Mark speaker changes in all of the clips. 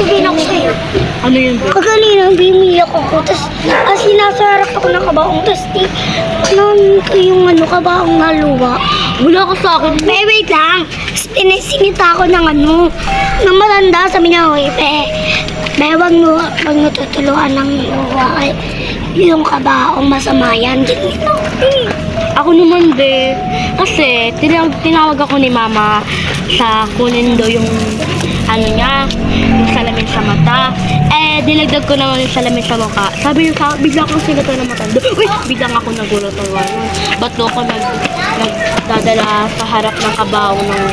Speaker 1: sasabihin ako sa'yo.
Speaker 2: Ano yun, be?
Speaker 1: Kagalina, bimiyak ako. Tapos, sinasarap ako ng kabaong. Tapos, yung kabaong naluwa.
Speaker 2: Wala ka sa akin.
Speaker 1: Wait lang. Sinita ako ng ng matanda. Sabi niya, wag mo tutuluan ng luwa. Yung kabaong masama yan.
Speaker 2: Ako naman, be. Kasi, tinawag ako ni mama sa kunin daw yung niya, yung salamin sa mata. Dinagdag ko naman yung salamin sa mukha. Sabi niya, bigla akong sinata ng matanda. Uy! Biglang ako nagulat ng ba't ako nagdadala sa harap ng kabaong ng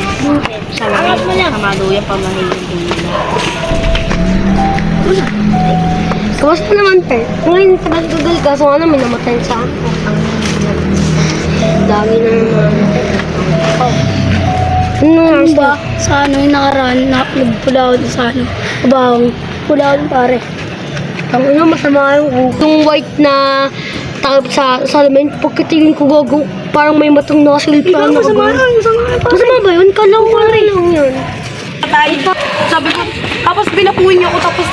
Speaker 2: salamin sa maluya pamahilin nila.
Speaker 1: Kamusta naman, Pe? Ngayon, tagal-tagal ka. So, may namatay sa akin. Lagi na naman. Ano ba? Sa yung nakaraan, nagpula ako sa kabahong. Pula ako pare. Ang masama yung white na takip sa salamin. Pagkatingin ko gago, parang may matang nakasilip na. Masama ba yun? Kalawang lang yun.
Speaker 2: Sabi ko, tapos binapuin niyo ako, tapos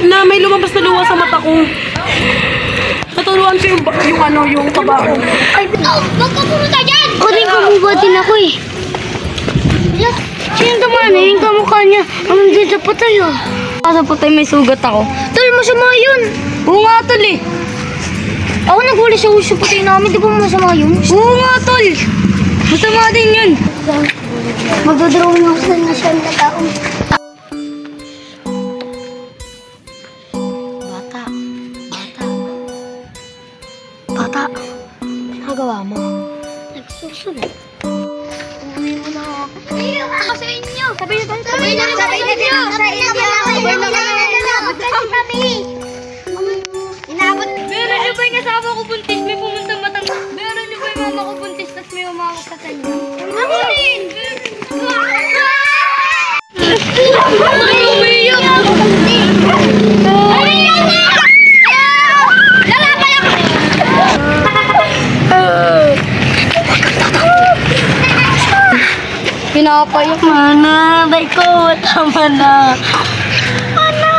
Speaker 2: na may lumabas na luwa sa mata ko. Natuluan ko yung kabaong.
Speaker 1: Ay, wag ka pumunta dyan! Kunin ko bubatin ako eh. Sino naman yung kamukha niya? Ang dito pa tayo.
Speaker 2: Sa putay may sugat ako.
Speaker 1: Tol, masama yun.
Speaker 2: Oo nga, tol eh.
Speaker 1: Ako naghuli sa uso putay namin. Di ba masama yun?
Speaker 2: Oo nga, tol. Masama din yun.
Speaker 1: Magdodrawing ako sa nasyan na tao. Bata. Nagawa mo? Nagsusunod. Umuwi mo na ako. Ako sa inyo. Sabay na sa inyo. Sabay na kami. Inabot.
Speaker 2: Meron niyo ba yung asawa ko buntis? May pumunta matang. Meron niyo ba yung mama ko buntis? Tapos may umawag sa kanya.
Speaker 1: Ako rin.
Speaker 2: Pinapayak mana, bay ko, tama na.
Speaker 1: Ano?